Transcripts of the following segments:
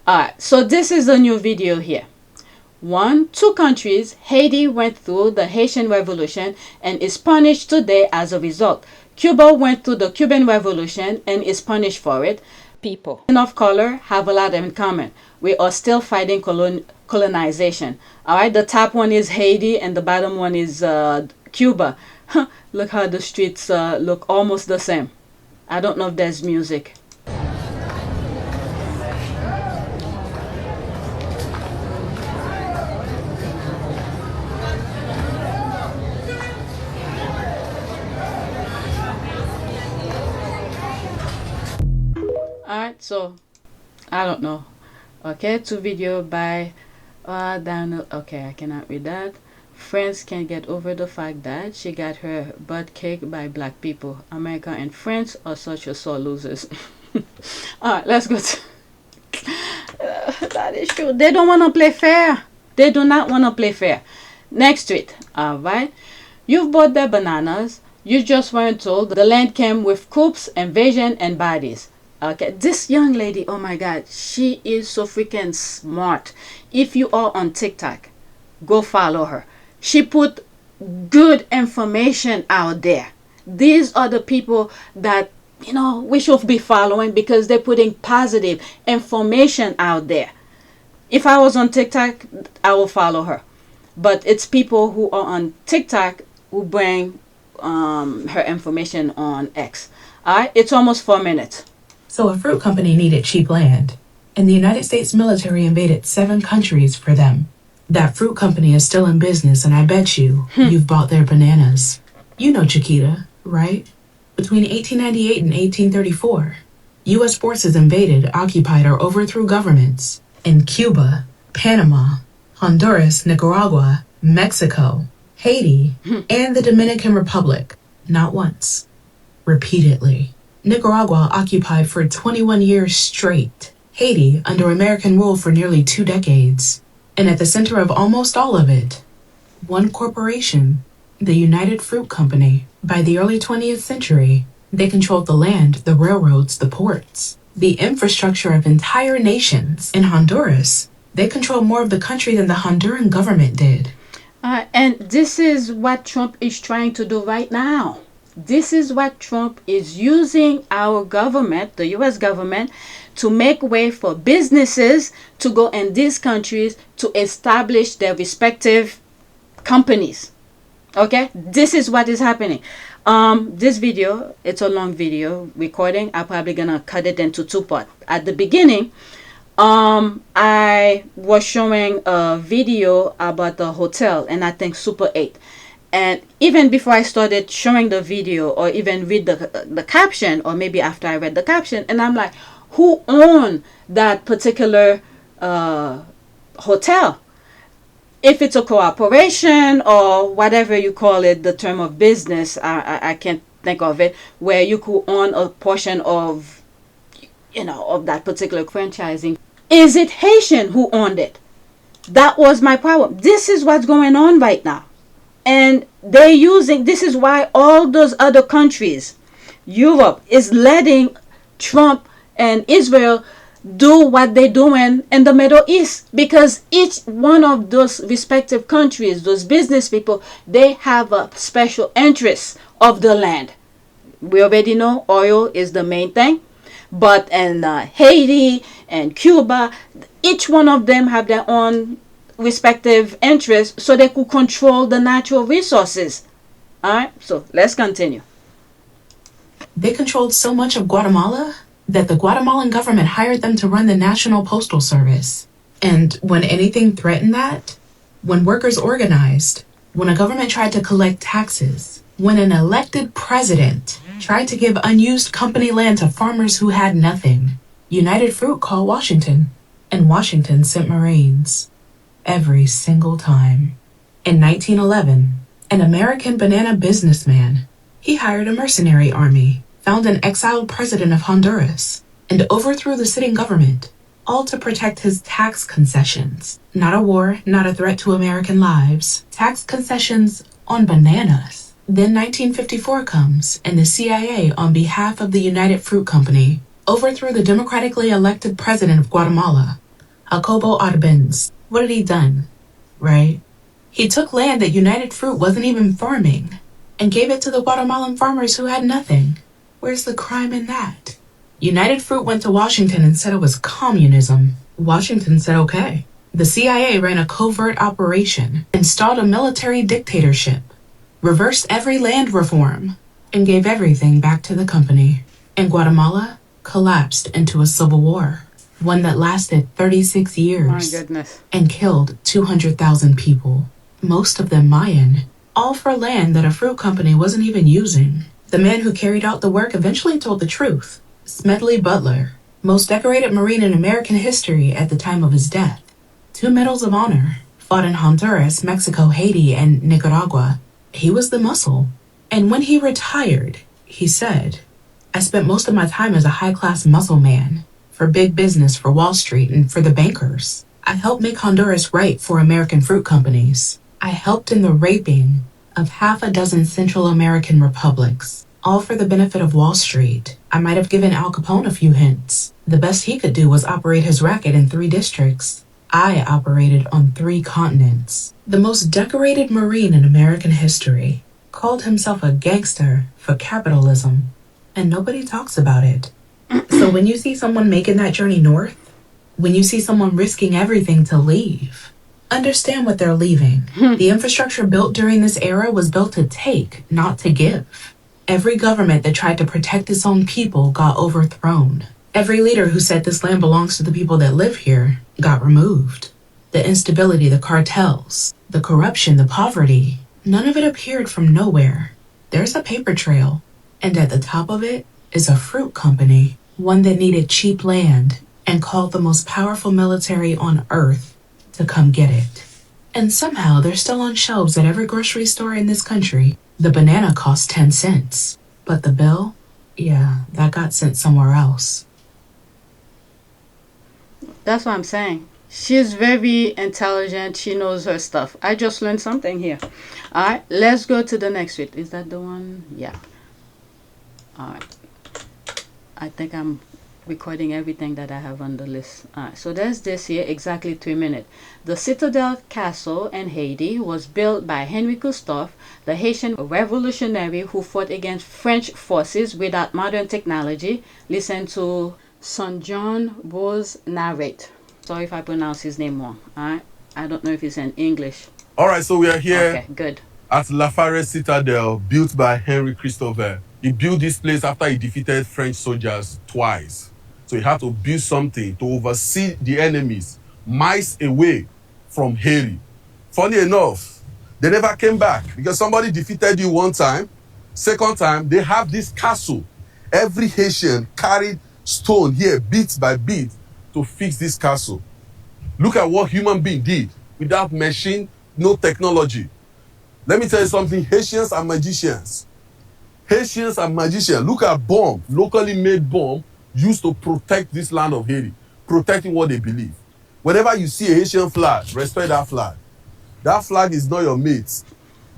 Alright, so this is the new video here. Two countries, Haiti went through the Haitian Revolution and is punished today as a result. Cuba went through the Cuban Revolution and is punished for it. People of color have a lot in common. We are still fighting colonization. Alright, the top one is Haiti and the bottom one is Cuba. Look how the streets look almost the same. I don't know if there's music. Alright, so I don't know. Okay, two video by Daniel. Okay, I cannot read that. France can't get over the fact that she got her butt kicked by black people. America and France are such a sore losers. Alright, let's go. That is true. They don't want to play fair. They do not want to play fair. Next tweet. Alright. You've bought their bananas. You just weren't told the land came with coups, invasion, and bodies. Okay, this young lady, oh my god, she is so freaking smart. If you are on TikTok, go follow her. She put good information out there. These are the people that, you know, we should be following because they're putting positive information out there. If I was on TikTok, I will follow her. But it's people who are on TikTok who bring her information on X. Alright, it's almost 4 minutes. So a fruit company needed cheap land, and the United States military invaded 7 countries for them. That fruit company is still in business, and I bet you've bought their bananas. You know Chiquita, right? Between 1898 and 1834, U.S. forces invaded, occupied, or overthrew governments in Cuba, Panama, Honduras, Nicaragua, Mexico, Haiti, and the Dominican Republic. Not once, repeatedly. Nicaragua occupied for 21 years straight, Haiti under American rule for nearly 2 decades, and at the center of almost all of it, one corporation, the United Fruit Company. By the early 20th century, they controlled the land, the railroads, the ports, the infrastructure of entire nations. In Honduras, they controlled more of the country than the Honduran government did. And this is what Trump is trying to do right now. This is what Trump is using our government, the U.S. government, to make way for businesses to go in these countries to establish their respective companies. Okay, this is what is happening. This video, it's a long video recording. I'm probably gonna cut it into 2 parts. At the beginning, I was showing a video about the hotel, and I think Super 8. And even before I started showing the video or even read the caption, or maybe after I read the caption, and I'm like, who owned that particular hotel? If it's a cooperation or whatever you call it, the term of business, I can't think of it, where you could own a portion of, you know, of that particular franchising. Is it Haitian who owned it? That was my problem. This is what's going on right now. And they're using, this is why all those other countries, Europe, is letting Trump and Israel do what they're doing in the Middle East. Because each one of those respective countries, those business people, they have a special interest of the land. We already know oil is the main thing. But in Haiti and Cuba, each one of them have their own respective interests, so they could control the natural resources. Alright, so let's continue. They controlled so much of Guatemala that the Guatemalan government hired them to run the National Postal Service. And when anything threatened that, when workers organized, When a government tried to collect taxes, when an elected president tried to give unused company land to farmers who had nothing, United Fruit called Washington, and Washington sent Marines. Every single time. In 1911, an American banana businessman, he hired a mercenary army, found an exiled president of Honduras, and overthrew the sitting government, all to protect his tax concessions. Not a war, not a threat to American lives. Tax concessions on bananas. Then 1954 comes, and the CIA, on behalf of the United Fruit Company, overthrew the democratically elected president of Guatemala, Jacobo Arbenz. What had he done? Right? He took land that United Fruit wasn't even farming and gave it to the Guatemalan farmers who had nothing. Where's the crime in that? United Fruit went to Washington and said it was communism. Washington said okay. The CIA ran a covert operation, installed a military dictatorship, reversed every land reform, and gave everything back to the company. And Guatemala collapsed into a civil war, one that lasted 36 years. My goodness. And killed 200,000 people, most of them Mayan, all for land that a fruit company wasn't even using. The man who carried out the work eventually told the truth. Smedley Butler, most decorated Marine in American history at the time of his death. 2 Medals of Honor, fought in Honduras, Mexico, Haiti, and Nicaragua. He was the muscle. And when he retired, he said, I spent most of my time as a high-class muscle man, for big business, for Wall Street, and for the bankers. I helped make Honduras right for American fruit companies. I helped in the raping of half a dozen Central American republics, all for the benefit of Wall Street. I might have given Al Capone a few hints. The best he could do was operate his racket in 3 districts. I operated on 3 continents. The most decorated Marine in American history called himself a gangster for capitalism, and nobody talks about it. So when you see someone making that journey north, when you see someone risking everything to leave, understand what they're leaving. The infrastructure built during this era was built to take, not to give. Every government that tried to protect its own people got overthrown. Every leader who said this land belongs to the people that live here got removed. The instability, the cartels, the corruption, the poverty, none of it appeared from nowhere. There's a paper trail, and at the top of it is a fruit company, one that needed cheap land and called the most powerful military on earth to come get it. And somehow they're still on shelves at every grocery store in this country. The banana cost 10 cents, but the bill, yeah, that got sent somewhere else. That's what I'm saying. She's very intelligent. She knows her stuff. I just learned something here. All right, let's go to the next tweet. Is that the one? Yeah. All right. I think I'm recording everything that I have on the list. All right, so there's this here, exactly 3 minutes. The Citadel Castle in Haiti was built by Henry Christophe, the Haitian revolutionary who fought against French forces without modern technology. Listen to Son John Bose narrate. Sorry if I pronounce his name wrong. All right, I don't know if it's in English. All right, so we are here Okay, good. at La Forest Citadel, built by Henry Christophe. He built this place after he defeated French soldiers twice. So he had to build something to oversee the enemies miles away from Haiti. Funny enough, they never came back because somebody defeated you one time. Second time, they have this castle. Every Haitian carried stone here, bit by bit, to fix this castle. Look at what human being did without machine, no technology. Let me tell you something, Haitians are magicians. Haitians are magicians. Look at bomb, locally made bomb, used to protect this land of Haiti, protecting what they believe. Whenever you see a Haitian flag, respect that flag. That flag is not your mate.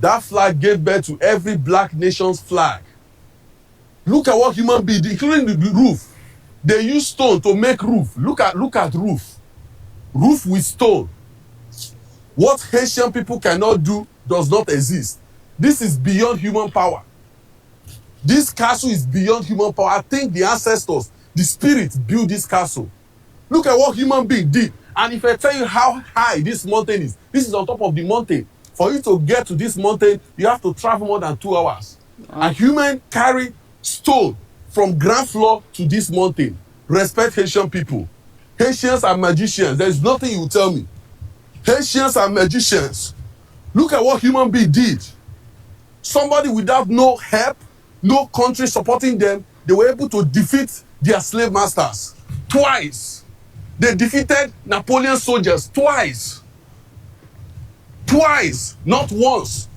That flag gave birth to every black nation's flag. Look at what human beings, including the roof. They use stone to make roof. Look at roof. Roof with stone. What Haitian people cannot do does not exist. This is beyond human power. This castle is beyond human power. I think the ancestors, the spirits built this castle. Look at what human being did. And if I tell you how high this mountain is, this is on top of the mountain. For you to get to this mountain, you have to travel more than 2 hours. A human carry stone from ground floor to this mountain. Respect Haitian people. Haitians are magicians. There is nothing you will tell me. Haitians are magicians. Look at what human being did. Somebody without no help, no country supporting them, they were able to defeat their slave masters twice. They defeated Napoleon's soldiers twice. Twice, not once.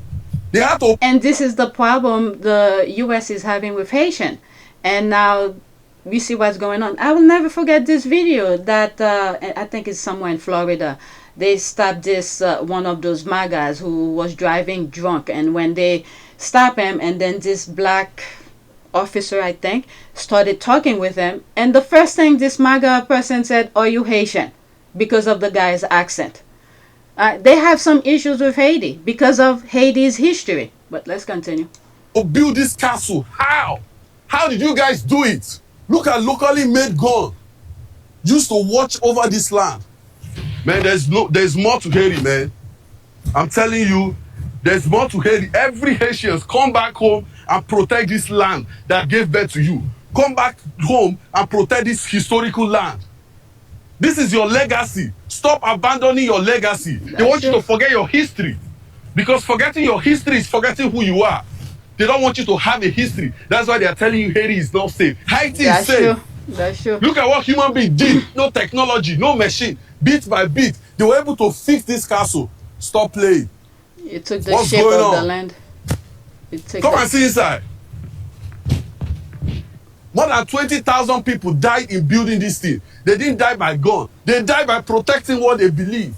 They had to. And this is the problem the US is having with Haitian. And now we see what's going on. I will never forget this video that I think it's somewhere in Florida. They stopped this one of those MAGAs who was driving drunk, and when they stopped him, and then this black officer, I think, started talking with him, and the first thing this MAGA person said, "Are you Haitian?" Because of the guy's accent. They have some issues with Haiti because of Haiti's history. But let's continue. Build this castle. How? How did you guys do it? Look at locally made gun used to watch over this land. Man, there's more to Haiti, man. I'm telling you, there's more to Haiti. Every Haitian come back home and protect this land that gave birth to you. Come back home and protect this historical land. This is your legacy. Stop abandoning your legacy. They want you to forget your history. Because forgetting your history is forgetting who you are. They don't want you to have a history. That's why they are telling you Haiti is not safe. Haiti is safe. That's true. Look at what human beings did. No technology, no machine. Bit by bit, they were able to fix this castle. Stop playing. You took the shape of the land. Come and see inside. More than 20,000 people died in building this thing. They didn't die by gun. They died by protecting what they believe.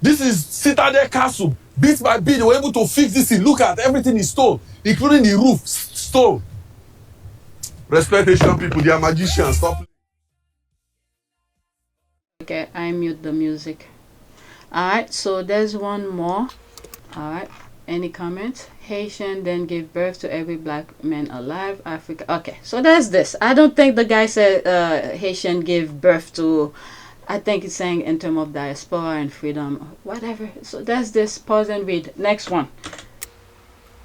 This is Citadel Castle. Bit by bit, they were able to fix this thing. Look at everything is stone, including the roof, stone. Respect Haitian people, they are magicians. Stop. Okay, I mute the music. Alright, so there's one more. Alright, any comments? Haitian then gave birth to every black man alive. Africa. Okay, so there's this. I don't think the guy said Haitian gave birth to. I think it's saying in terms of diaspora and freedom, whatever. So there's this. Pause and read. Next one.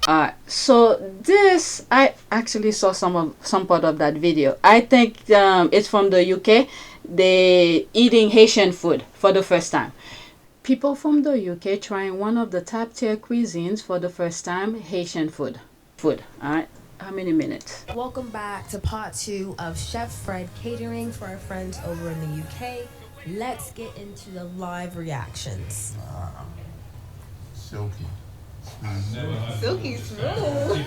Alright, so this, I actually saw some part of that video. I think it's from the UK. They eating Haitian food for the first time. People from the UK trying one of the top tier cuisines for the first time, Haitian food. Alright, how many minutes? Welcome back to part 2 of Chef Fred catering for our friends over in the UK. Let's get into the live reactions. Silky. Silky smooth.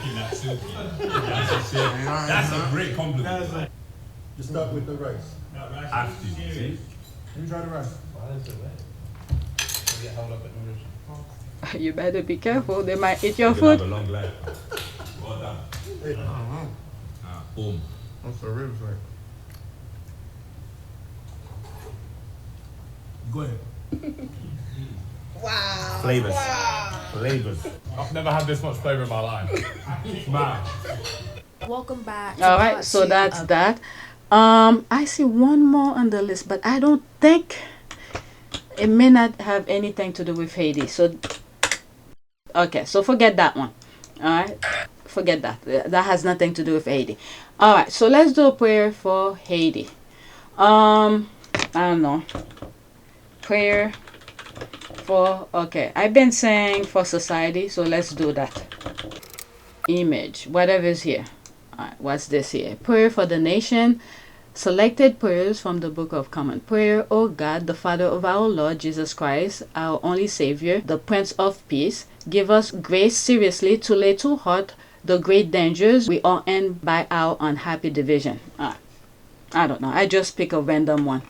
That's a great compliment. Just start with the rice. Have to. See? Let me try the rice. You better be careful, they might eat your You'll food. have a long life. Well done. Hey, Boom. what's the ribs like? Go ahead. Wow. Flavors. Flavors. I've never had this much flavor in my life. Man. Welcome back to Alright, part so 2 that's of that. I see one more on the list, but I don't think it may not have anything to do with Haiti. So okay, so forget that one. Alright, forget that. That has nothing to do with Haiti. Alright, so let's do a prayer for Haiti. I don't know. Prayer for, okay, I've been saying for society, so let's do that. Image, whatever is here. Alright, what's this here? Prayer for the nation. Selected prayers from the Book of Common Prayer. O God, the Father of our Lord Jesus Christ, our only Savior, the Prince of Peace, give us grace seriously to lay to heart the great dangers we are in by our unhappy division. I don't know. I just pick a random one.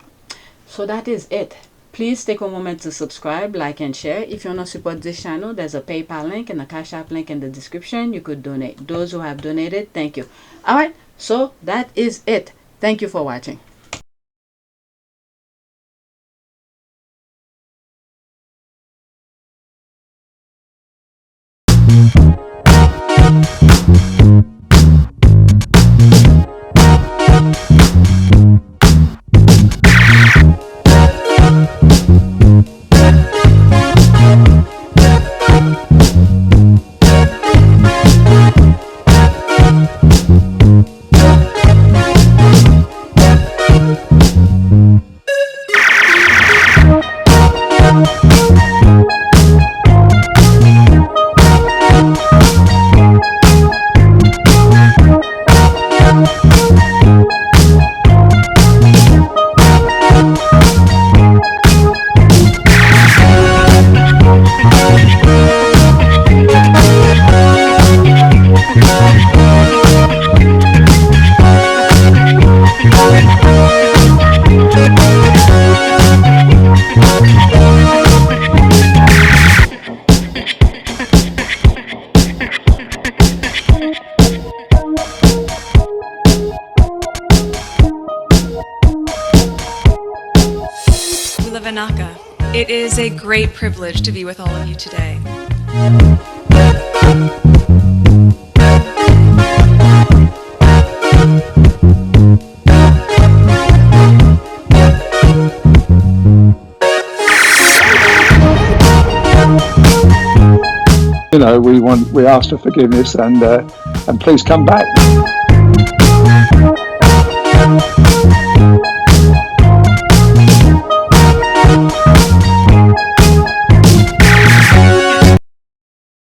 So that is it. Please take a moment to subscribe, like, and share. If you want to support this channel, there's a PayPal link and a Cash App link in the description. You could donate. Those who have donated, thank you. Alright, so that is it. Thank you for watching. It is a great privilege to be with all of you today. You know, we ask for forgiveness and please come back.